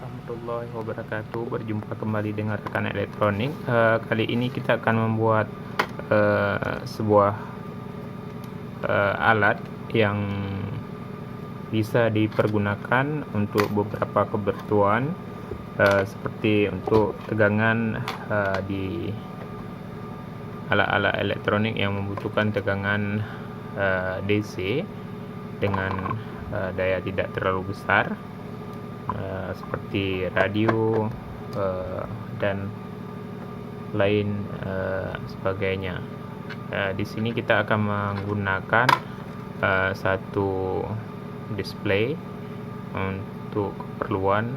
warahmatullahi wabarakatuh. Berjumpa kembali dengan rekan elektronik. Kali ini kita akan membuat sebuah alat yang bisa dipergunakan untuk beberapa kebutuhan, seperti untuk tegangan di alat-alat elektronik yang membutuhkan tegangan DC dengan daya tidak terlalu besar, seperti radio dan lain sebagainya. Di sini kita akan menggunakan satu display untuk keperluan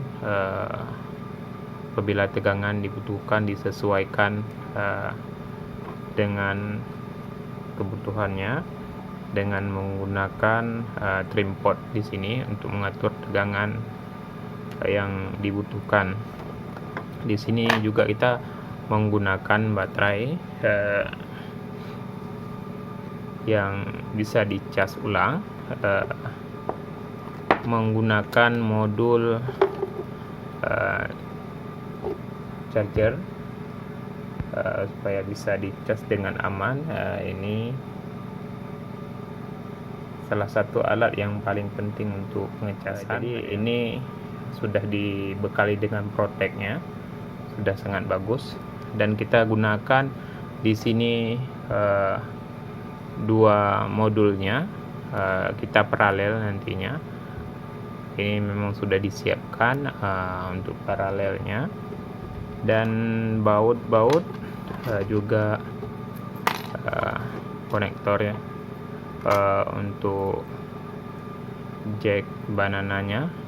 apabila tegangan dibutuhkan disesuaikan dengan kebutuhannya, dengan menggunakan trim port di sini untuk mengatur tegangan yang dibutuhkan. Di sini juga kita menggunakan baterai yang bisa dicas ulang, menggunakan modul charger supaya bisa dicas dengan aman. Ini salah satu alat yang paling penting untuk pengecasan. Jadi ini sudah dibekali dengan protectnya, sudah sangat bagus, dan kita gunakan di sini dua modulnya, kita paralel nantinya. Ini memang sudah disiapkan untuk paralelnya, dan baut-baut juga konektor ya, untuk jack banananya.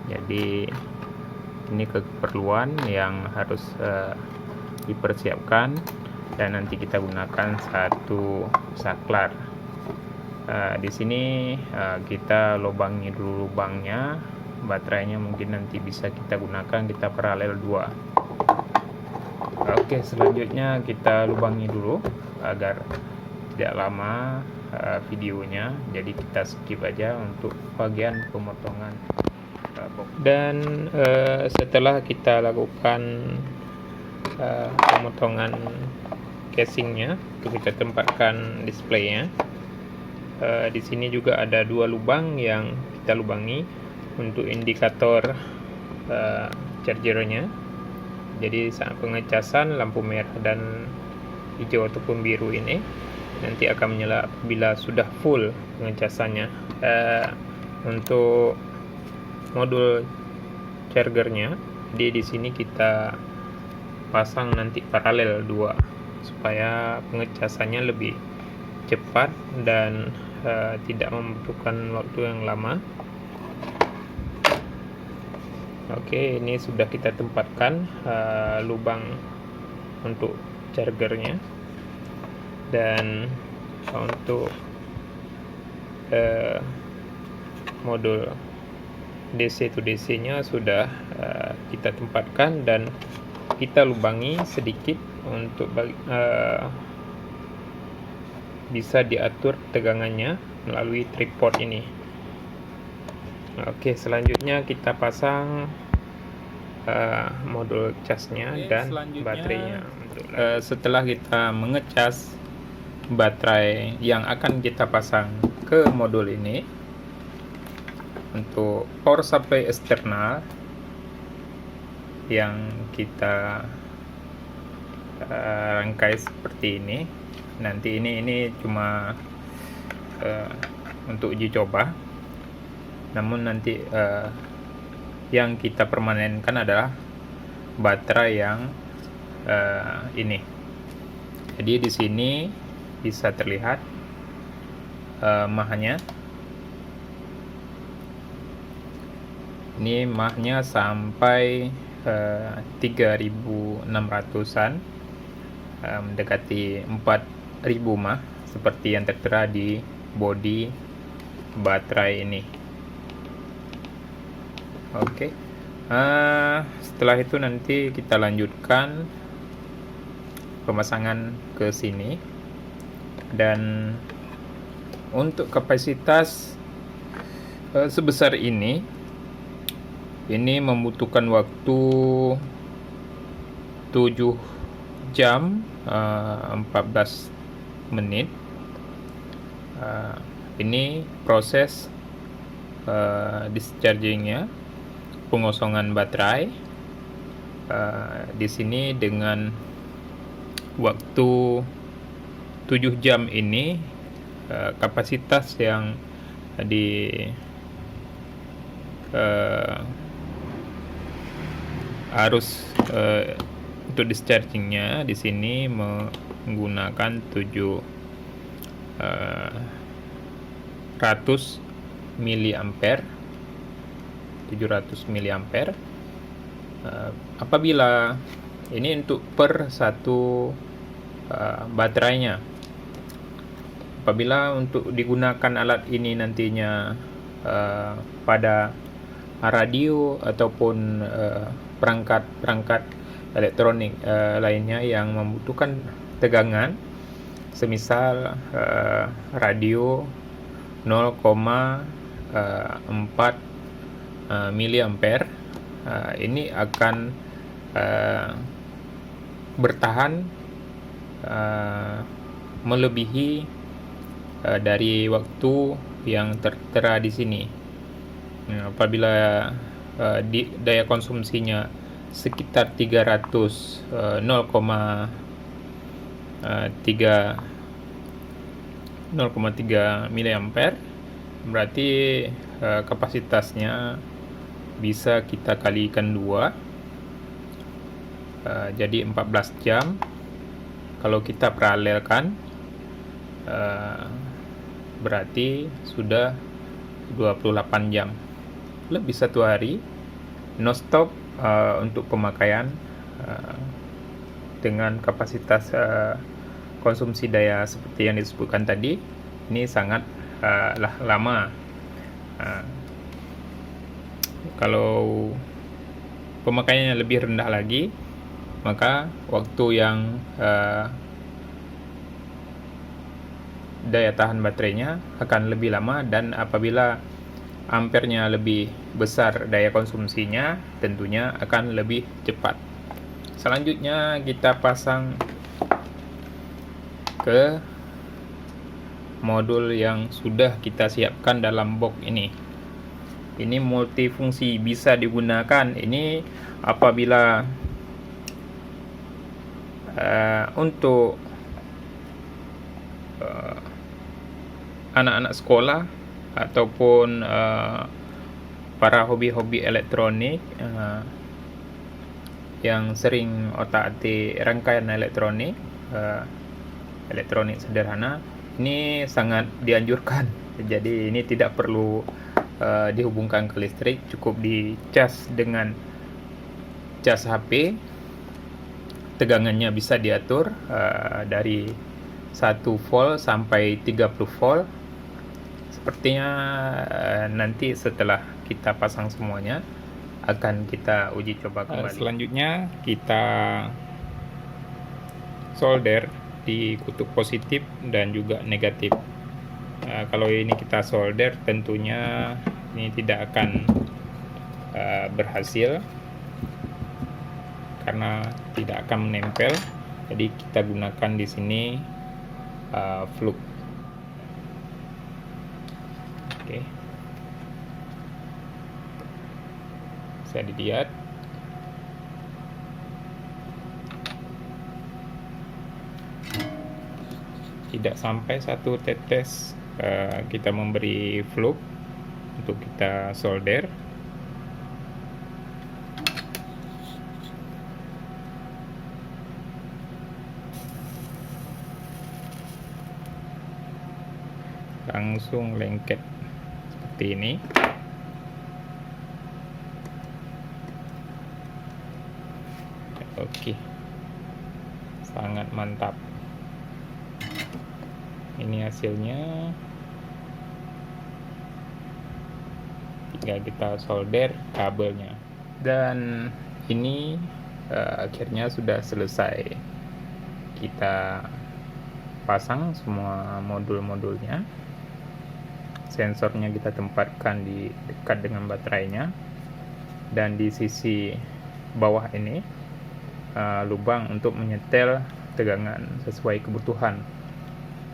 Jadi ini keperluan yang harus dipersiapkan, dan nanti kita gunakan satu saklar. Di sini kita lubangi dulu lubangnya, baterainya mungkin nanti bisa kita gunakan, kita paralel dua. Oke, selanjutnya kita lubangi dulu agar tidak lama videonya, jadi kita skip aja untuk bagian pemotongan. Dan setelah kita lakukan pemotongan casingnya, kita tempatkan displaynya. Di sini juga ada dua lubang yang kita lubangi untuk indikator chargernya. Jadi saat pengecasan, lampu merah dan hijau ataupun biru ini nanti akan menyala bila sudah full pengecasannya. Untuk modul chargernya, jadi di sini kita pasang nanti paralel dua supaya pengecasannya lebih cepat dan tidak membutuhkan waktu yang lama. Oke, ini sudah kita tempatkan lubang untuk chargernya, dan untuk modul DC to DC nya sudah kita tempatkan, dan kita lubangi sedikit untuk bisa diatur tegangannya melalui tripod ini. Oke, selanjutnya kita pasang modul casnya dan baterainya. Setelah kita mengecas baterai yang akan kita pasang ke modul ini, untuk power supply eksternal yang kita rangkai seperti ini. Nanti ini cuma untuk uji coba, namun nanti yang kita permanenkan adalah baterai yang ini. Jadi di sini bisa terlihat mahnya. Ini mahnya sampai 3600-an, mendekati 4000 mah, seperti yang tertera di bodi baterai ini. Oke, setelah itu nanti kita lanjutkan pemasangan ke sini. Dan untuk kapasitas sebesar ini ini membutuhkan waktu 7 jam 14 menit. Ini proses dischargingnya, pengosongan baterai. Di sini dengan waktu 7 jam ini, kapasitas yang arus untuk dischargingnya di sini menggunakan 700 mA. Apabila ini untuk per satu baterainya. Apabila untuk digunakan alat ini nantinya pada radio ataupun perangkat elektronik lainnya yang membutuhkan tegangan, semisal radio 0,4 mA, ini akan bertahan melebihi dari waktu yang tertera di sini. Apabila daya konsumsinya sekitar 0,3 mA, berarti kapasitasnya bisa kita kalikan 2, jadi 14 jam. Kalau kita paralelkan, berarti sudah 28 jam, lebih 1 hari no stop untuk pemakaian dengan kapasitas konsumsi daya seperti yang disebutkan tadi. Ini sangat lama. Kalau pemakaiannya lebih rendah lagi, maka waktu yang daya tahan baterainya akan lebih lama, dan apabila ampernya lebih besar daya konsumsinya, tentunya akan lebih cepat. Selanjutnya kita pasang ke modul yang sudah kita siapkan dalam box ini. Ini multifungsi, bisa digunakan ini apabila untuk anak-anak sekolah ataupun para hobi-hobi elektronik yang sering otak-atik rangkaian elektronik sederhana. Ini sangat dianjurkan. Jadi ini tidak perlu dihubungkan ke listrik, cukup dicas dengan cas HP. Tegangannya bisa diatur dari 1 volt sampai 30 volt. Sepertinya nanti setelah kita pasang semuanya akan kita uji coba kembali. Selanjutnya kita solder di kutub positif dan juga negatif. Kalau ini kita solder, tentunya ini tidak akan berhasil karena tidak akan menempel. Jadi kita gunakan di sini flux. Oke, bisa dilihat tidak sampai 1 tetes kita memberi flux untuk kita solder. Langsung lengket seperti ini. Oke, sangat mantap. Ini hasilnya. Tinggal kita solder kabelnya, dan ini akhirnya sudah selesai kita pasang semua modul-modulnya. Sensornya kita tempatkan di dekat dengan baterainya, dan di sisi bawah ini lubang untuk menyetel tegangan sesuai kebutuhan.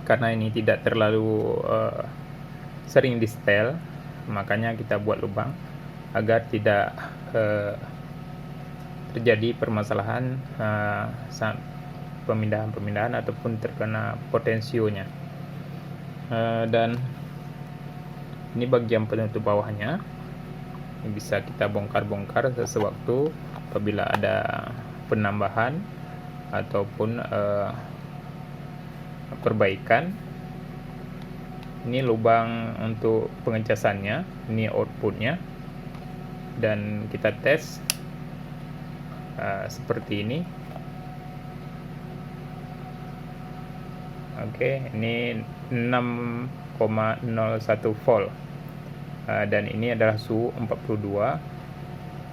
Karena ini tidak terlalu sering di setel, makanya kita buat lubang agar tidak terjadi permasalahan saat pemindahan ataupun terkena potensionya. Dan ini bagian penutup bawahnya, ini bisa kita bongkar-bongkar sewaktu apabila ada penambahan ataupun perbaikan. Ini lubang untuk pengecasannya, ini outputnya, dan kita tes seperti ini. Oke, ini 6,01 volt, dan ini adalah suhu 42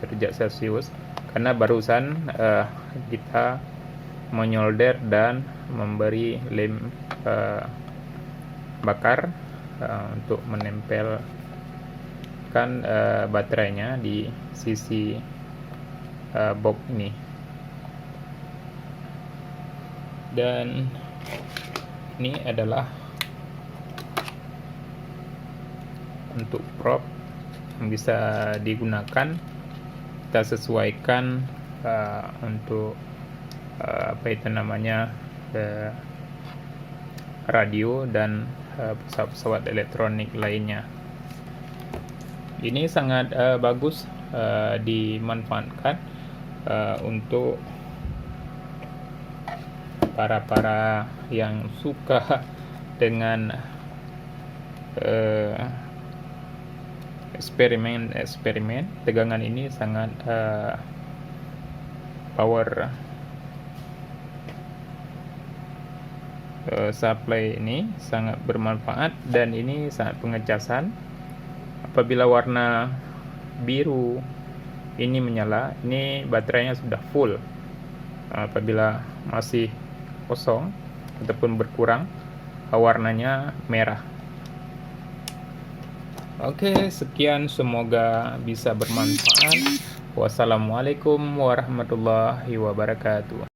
derajat Celcius, karena barusan kita menyolder dan memberi lem bakar untuk menempelkan baterainya di sisi box ini. Dan ini adalah untuk prop yang bisa digunakan. Kita sesuaikan untuk apa itu namanya, radio dan pesawat-pesawat elektronik lainnya. Ini sangat bagus dimanfaatkan untuk para yang suka dengan eksperimen. Tegangan ini sangat power supply ini sangat bermanfaat, dan ini sangat pengecasan. Apabila warna biru ini menyala, ini baterainya sudah full. Apabila masih kosong ataupun berkurang, warnanya merah. Oke, sekian, semoga bisa bermanfaat. Wassalamualaikum warahmatullahi wabarakatuh.